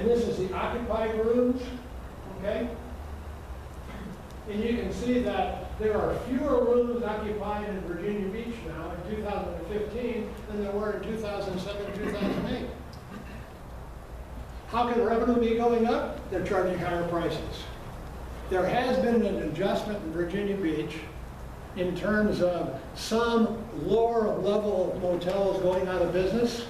And this is the occupied rooms, okay? And you can see that there are fewer rooms occupied in Virginia Beach now in 2015 than there were in 2007, 2008. How can revenue be going up? They're charging higher prices. There has been an adjustment in Virginia Beach in terms of some lower level motels going out of business,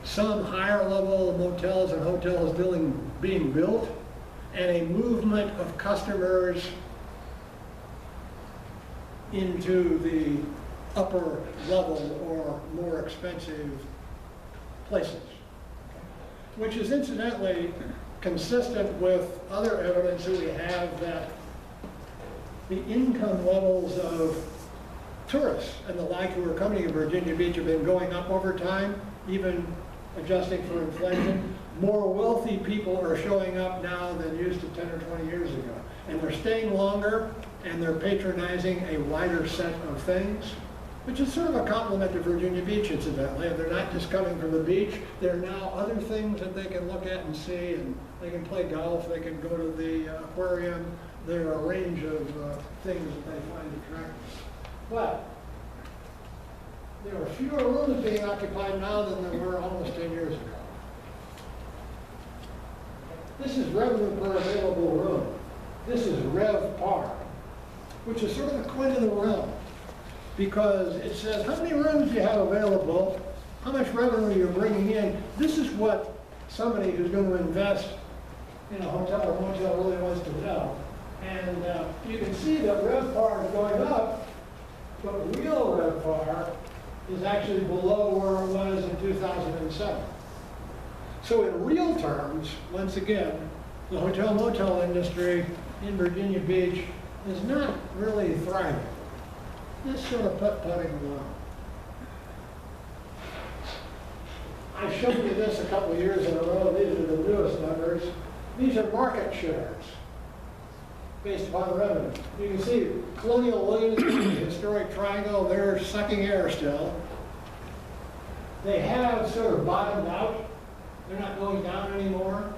some higher level motels and hotels being built, and a movement of customers into the upper level or more expensive places, which is incidentally consistent with other evidence that we have that the income levels of tourists and the like who are coming to Virginia Beach have been going up over time, even adjusting for inflation. More wealthy people are showing up now than used to 10 or 20 years ago. And they're staying longer, and they're patronizing a wider set of things, which is sort of a compliment to Virginia Beach, incidentally. They're not just coming from the beach. There are now other things that they can look at and see, and they can play golf, they can go to the aquarium. There are a range of things that they find attractive. But there are fewer rooms being occupied now than there were almost 10 years ago. This is revenue per available room. This is RevPAR, which is sort of the coin of the realm, because it says how many rooms you have available, how much revenue you're bringing in. This is what somebody who's going to invest in a hotel or motel really wants to know. And you can see that RevPAR is going up, but real RevPAR is actually below where it was in 2007. So in real terms, once again, the hotel motel industry in Virginia Beach is not really thriving. It's sort of putt-putting along. I showed you this a couple of years in a row. These are the newest numbers. These are market shares based upon revenue. You can see Colonial Williams, the historic triangle, they're sucking air still. They have sort of bottomed out. They're not going down anymore.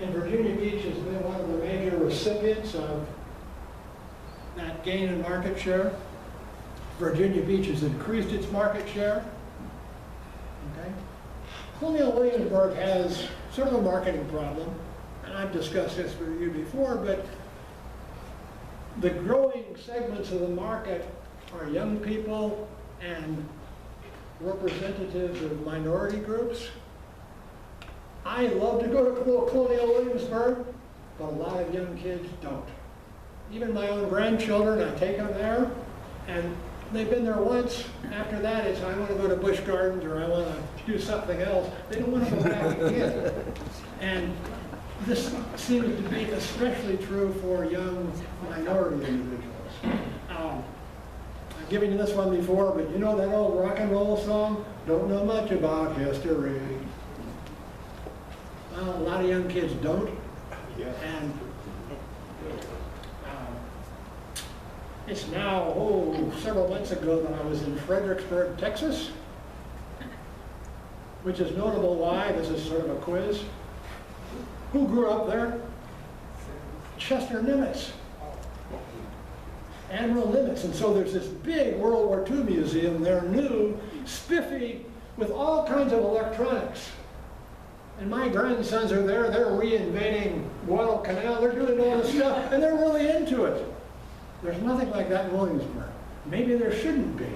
And Virginia Beach has been one of the major recipients of that gain in market share. Virginia Beach has increased its market share. Okay. Colonial Williamsburg has sort of a marketing problem, and I've discussed this with you before, but the growing segments of the market are young people and representatives of minority groups. I love to go to Colonial Williamsburg, but a lot of young kids don't. Even my own grandchildren, I take them there, and they've been there once. After that, it's I want to go to Busch Gardens or I want to do something else. They don't want to go back again. And this seems to be especially true for young minority individuals. I've given you this one before, but you know that old rock and roll song? Don't know much about history. Well, a lot of young kids don't. Yeah. And it's now, several months ago that I was in Fredericksburg, Texas, which is notable why. This is sort of a quiz. Who grew up there? Chester Nimitz. Admiral Nimitz. And so there's this big World War II museum there, new, spiffy, with all kinds of electronics. And my grandsons are there, they're reinventing Guadalcanal, they're doing all this stuff, and they're really into it. There's nothing like that in Williamsburg. Maybe there shouldn't be.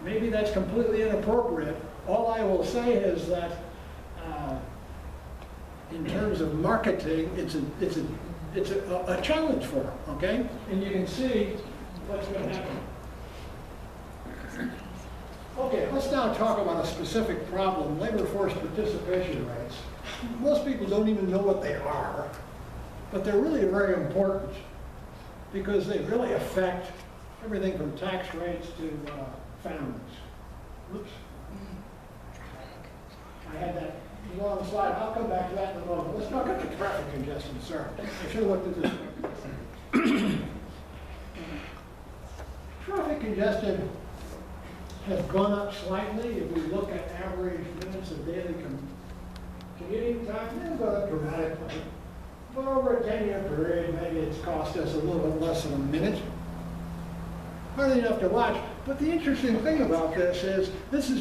Maybe that's completely inappropriate. All I will say is that in terms of marketing, it's a challenge for them, okay? And you can see what's going to happen. Okay, let's now talk about a specific problem, labor force participation rates. Most people don't even know what they are, but they're really very important because they really affect everything from tax rates to families. Oops. I had that long slide. I'll come back to that in a moment. Let's talk about traffic congestion. Sorry, I should have looked at this. Traffic congestion has gone up slightly if we look at average minutes of daily time, it didn't go up dramatically. But over a 10-year period, maybe it's cost us a little bit less than a minute. Hardly enough to watch. But the interesting thing about this is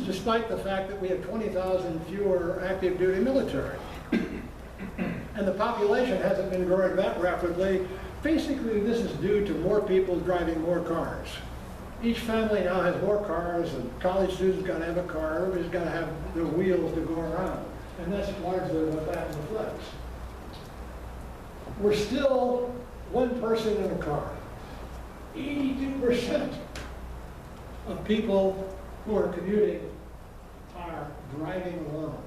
despite the fact that we have 20,000 fewer active duty military. And the population hasn't been growing that rapidly. Basically, this is due to more people driving more cars. Each family now has more cars, and college students got to have a car. Everybody's got to have their wheels to go around. And that's largely what that reflects. We're still one person in a car. 82% of people who are commuting are driving alone.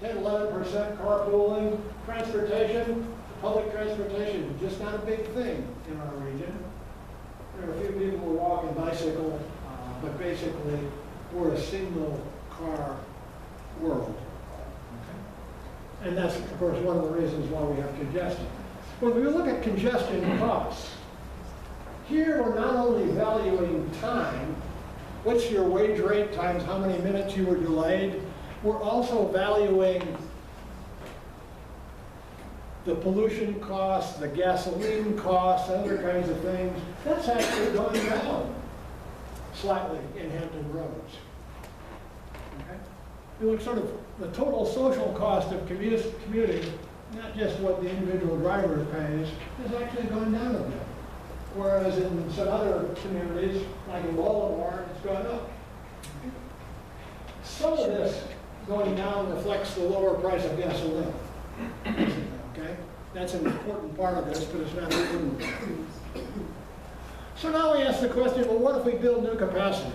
10, 11% carpooling, transportation, public transportation is just not a big thing in our region. There are a few people who walk and bicycle, but basically we're a single car world. Okay? And that's, of course, one of the reasons why we have congestion. When we look at congestion costs, here we're not only valuing time, what's your wage rate times how many minutes you were delayed, we're also valuing the pollution costs, the gasoline costs, other kinds of things. That's actually going down slightly in Hampton Roads. Okay? You look sort of the total social cost of commuting, not just what the individual driver pays, is actually going down a bit. Whereas in some other communities, like in Baltimore, it's gone up. Some of this going down reflects the lower price of gasoline. Okay? That's an important part of this, but it's not important. So now we ask the question, well, what if we build new capacity?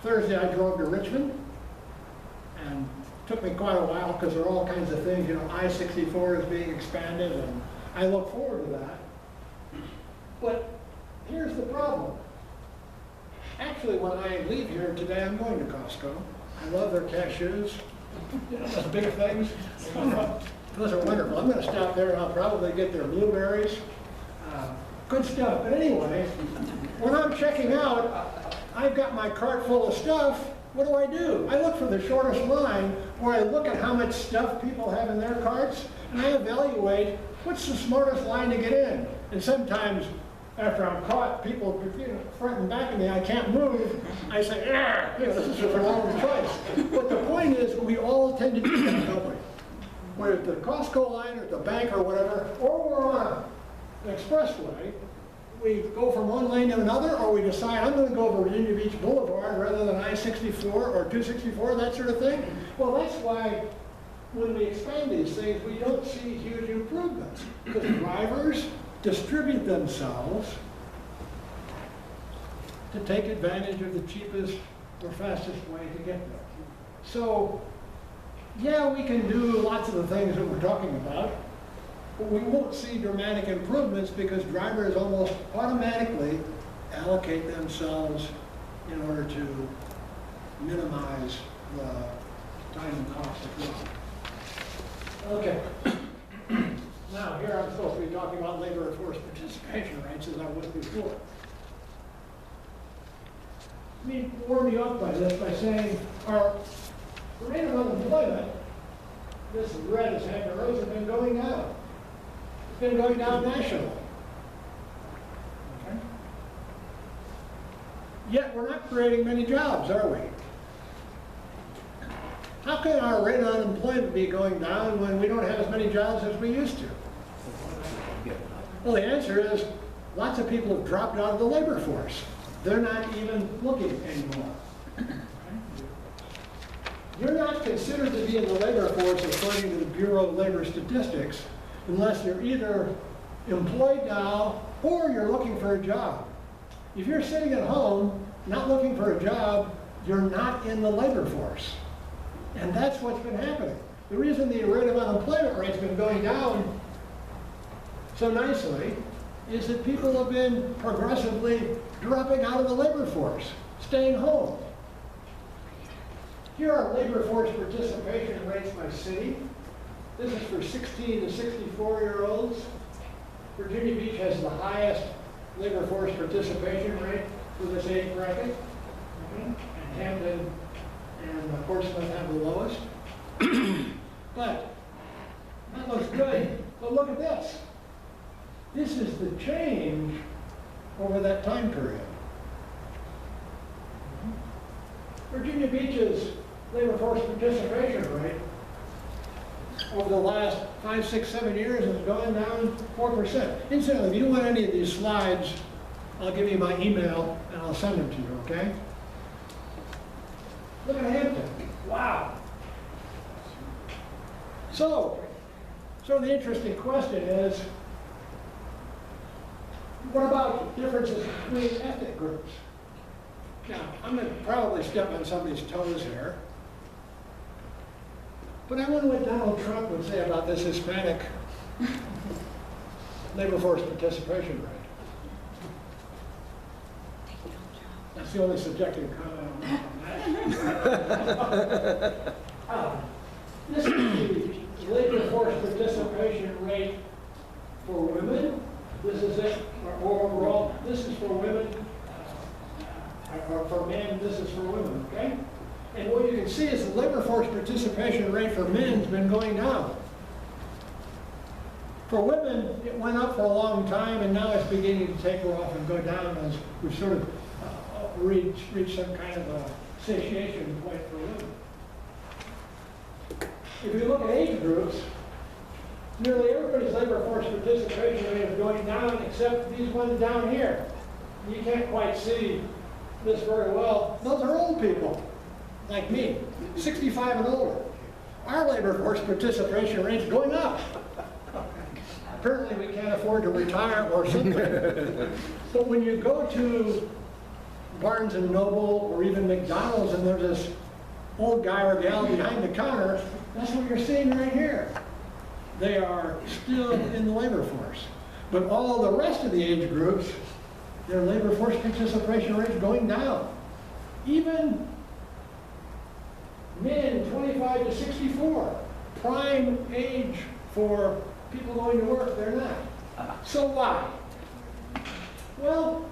Thursday I drove to Richmond, and it took me quite a while because there are all kinds of things. You know, I-64 is being expanded, and I look forward to that. But here's the problem. Actually, when I leave here today, I'm going to Costco. I love their cashews. You know, those big things. Those are wonderful. I'm going to stop there and I'll probably get their blueberries. Good stuff. But anyway, when I'm checking out, I've got my cart full of stuff. What do? I look for the shortest line where I look at how much stuff people have in their carts, and I evaluate what's the smartest line to get in. And sometimes, after I'm caught, people front and back of me, I can't move. I say, this is the wrong choice. But the point is, we all tend to do that, don't we? Whether it's the Costco line or the bank or whatever, or we're on an expressway, we go from one lane to another, or we decide I'm going to go over Virginia Beach Boulevard rather than I-64 or 264, that sort of thing. Well, that's why when we expand these things, we don't see huge improvements, because drivers distribute themselves to take advantage of the cheapest or fastest way to get there. So, yeah, we can do lots of the things that we're talking about, but we won't see dramatic improvements because drivers almost automatically allocate themselves in order to minimize the time and cost of travel. Okay. Now, here I'm supposed to be talking about labor force participation rates as I was before. Let me warm you up by this by saying our rate of unemployment, this red is Hampton Roads, has been going down. It's been going down nationally. Okay? Yet we're not creating many jobs, are we? How can our rate of unemployment be going down when we don't have as many jobs as we used to? Well, the answer is lots of people have dropped out of the labor force. They're not even looking anymore. You're not considered to be in the labor force according to the Bureau of Labor Statistics unless you're either employed now or you're looking for a job. If you're sitting at home not looking for a job, you're not in the labor force. And that's what's been happening. The reason the rate of unemployment rate's been going down so nicely is that people have been progressively dropping out of the labor force, staying home. Here are labor force participation rates by city. This is for 16 to 64-year-olds. Virginia Beach has the highest labor force participation rate for this age bracket. And Hampton and Portsmouth have the lowest. But that looks good, but look at this. This is the change over that time period. Virginia Beach's labor force participation rate over the last 5, 6, 7 years has gone down 4%. Incidentally, if you want any of these slides, I'll give you my email and I'll send them to you, okay? Look at Hampton. Wow. So the interesting question is, what about differences between ethnic groups? Now, I'm going to probably step on somebody's toes here, but I wonder what Donald Trump would say about this Hispanic labor force participation rate. That's the only subjective comment on that. This is the labor force participation rate for women. This is it, or overall. This is for women, or for men, this is for women, okay? And what you can see is the labor force participation rate for men has been going down. For women, it went up for a long time, and now it's beginning to taper off and go down as we've sort of reached some kind of a satiation point for women. If you look at age groups, nearly everybody's labor force participation rate is going down except these ones down here. You can't quite see this very well. Those are old people, like me, 65 and older. Our labor force participation rate is going up. Apparently we can't afford to retire or something. But when you go to Barnes and Noble or even McDonald's and there's this old guy or gal behind the counter, that's what you're seeing right here. They are still in the labor force. But all the rest of the age groups, their labor force participation rate is going down. Even men 25 to 64, prime age for people going to work, they're not. So why? Well,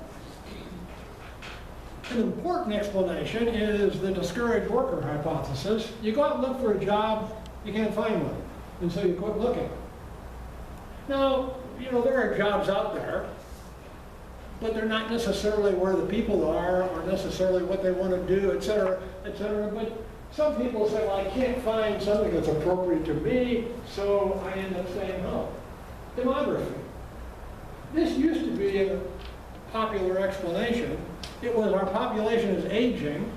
an important explanation is the discouraged worker hypothesis. You go out and look for a job, you can't find one, and so you quit looking. Now, you know, there are jobs out there, but they're not necessarily where the people are or necessarily what they want to do, et cetera, et cetera. But some people say, well, I can't find something that's appropriate to me, so I end up staying home. Demography. This used to be a popular explanation. It was our population is aging,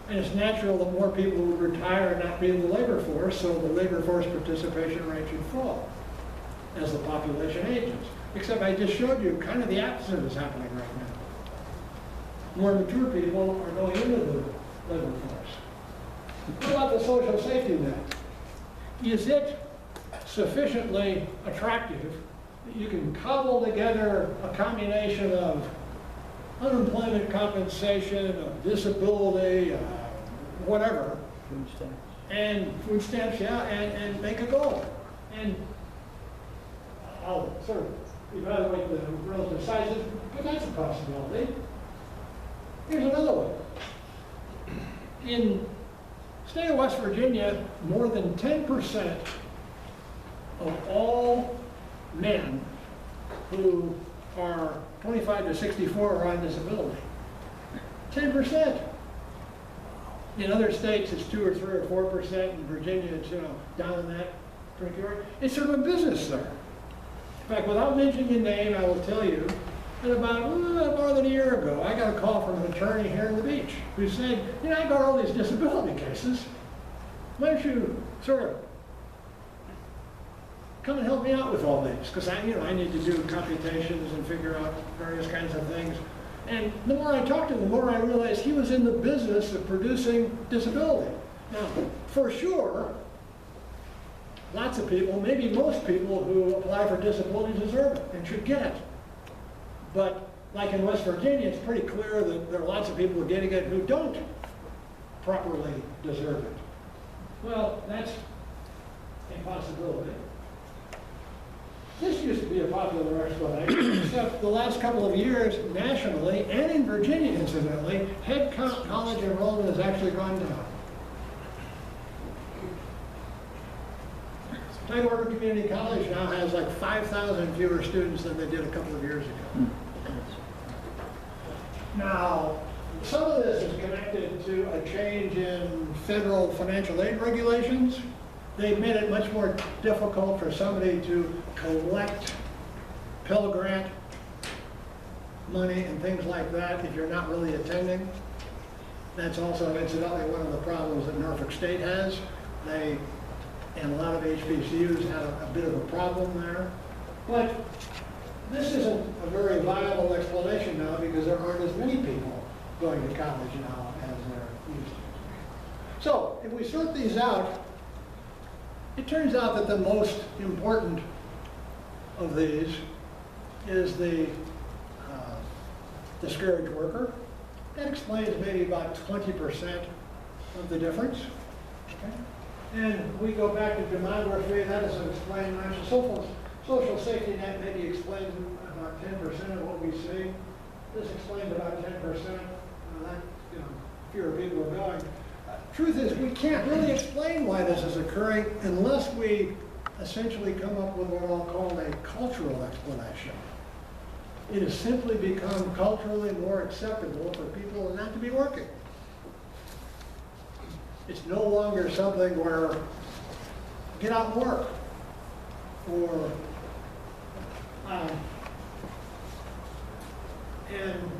and it's natural that more people would retire and not be in the labor force, so the labor force participation rate should fall as the population ages. Except I just showed you kind of the opposite is happening right now. More mature people are going into the labor force. What about the social safety net? Is it sufficiently attractive that you can cobble together a combination of unemployment compensation, of disability, whatever, Food stamps. and food stamps, yeah, and make a goal? And I'll sort of evaluate the relative sizes, but that's a possibility. Here's another one. In the state of West Virginia, more than 10% of all men who are 25 to 64 are on disability. 10%. In other states, it's 2 or 3 or 4%. In Virginia, it's down in that particular. It's sort of a business there. In fact, without mentioning your name, I will tell you that about more than a year ago, I got a call from an attorney here in the beach who said, you know, I got all these disability cases. Why don't you sort of come and help me out with all these? Because I need to do computations and figure out various kinds of things. And the more I talked to him, the more I realized he was in the business of producing disability. Now, for sure, lots of people, maybe most people who apply for disability deserve it and should get it. But like in West Virginia, it's pretty clear that there are lots of people getting it who don't properly deserve it. Well, that's a possibility. This used to be a popular explanation, except the last couple of years, nationally, and in Virginia, incidentally, head count college enrollment has actually gone down. Tidewater Community College now has like 5,000 fewer students than they did a couple of years ago. Now, some of this is connected to a change in federal financial aid regulations. They've made it much more difficult for somebody to collect Pell Grant money and things like that if you're not really attending. That's also incidentally one of the problems that Norfolk State has. They, and a lot of HBCUs have a bit of a problem there. But this isn't a very viable explanation now because there aren't as many people going to college now as there used to. So if we sort these out, it turns out that the most important of these is the discouraged worker. That explains maybe about 20% of the difference. Okay? And we go back to demography, that doesn't explain much. Social safety net maybe explains about 10% of what we see. This explains about 10%. Fewer people are going. Truth is, we can't really explain why this is occurring unless we essentially come up with what I'll call a cultural explanation. It has simply become culturally more acceptable for people not to be working. It's no longer something where get out and work, or and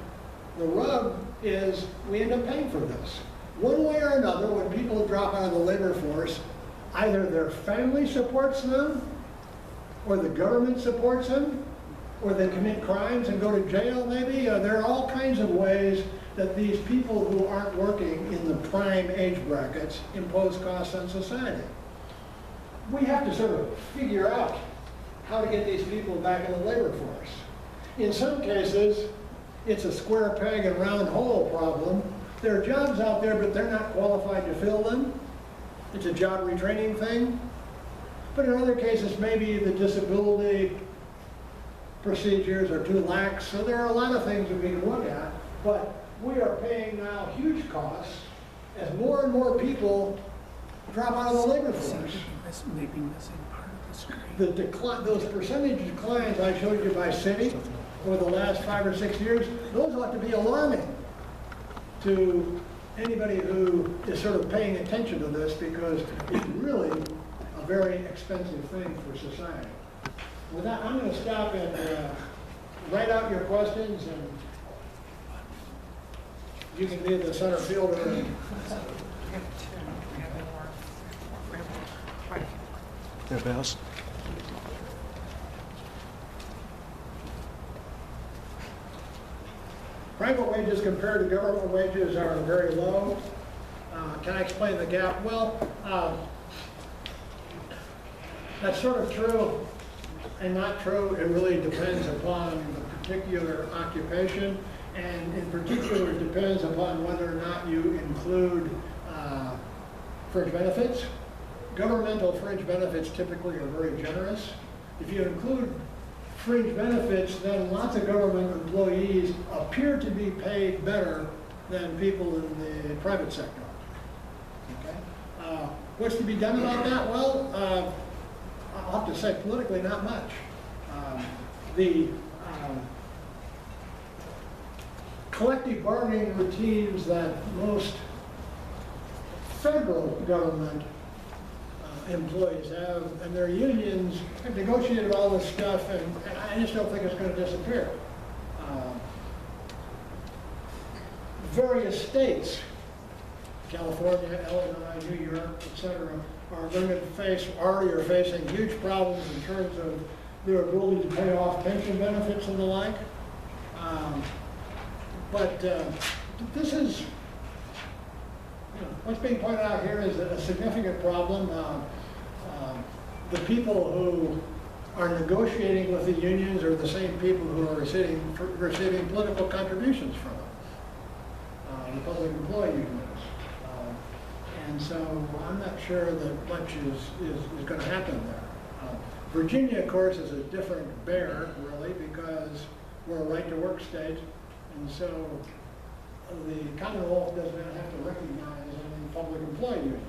the rub is we end up paying for this. One way or another, when people drop out of the labor force, either their family supports them, or the government supports them, or they commit crimes and go to jail maybe. There are all kinds of ways that these people who aren't working in the prime age brackets impose costs on society. We have to sort of figure out how to get these people back in the labor force. In some cases, it's a square peg and round hole problem. There are jobs out there, but they're not qualified to fill them. It's a job retraining thing. But in other cases, maybe the disability procedures are too lax. So there are a lot of things that we can look at. But we are paying now huge costs as more and more people drop out of the labor force. Those percentage declines I showed you by city over the last 5 or 6 years, those ought to be alarming to anybody who is sort of paying attention to this, because it's really a very expensive thing for society. With that, I'm going to stop and write out your questions, and you can be the center fielder. Anybody else? Private wages compared to government wages are very low. Can I explain the gap? Well, that's sort of true and not true. It really depends upon the particular occupation, and in particular it depends upon whether or not you include fringe benefits. Governmental fringe benefits typically are very generous. If you include fringe benefits, then lots of government employees appear to be paid better than people in the private sector. Okay? What's to be done about that? Well, I'll have to say politically, not much. The collective bargaining routines that most federal government employees have, and their unions have negotiated all this stuff, and I just don't think it's going to disappear. Various states, California, Illinois, New York, etc., are going to face, already are facing huge problems in terms of their ability to pay off pension benefits and the like. But this is, what's being pointed out here is a significant problem. The people who are negotiating with the unions are the same people who are receiving political contributions from them, the public employee unions. And so I'm not sure that much is going to happen there. Virginia, of course, is a different bear, really, because we're a right-to-work state, and so the Commonwealth does not have to recognize any public employee union.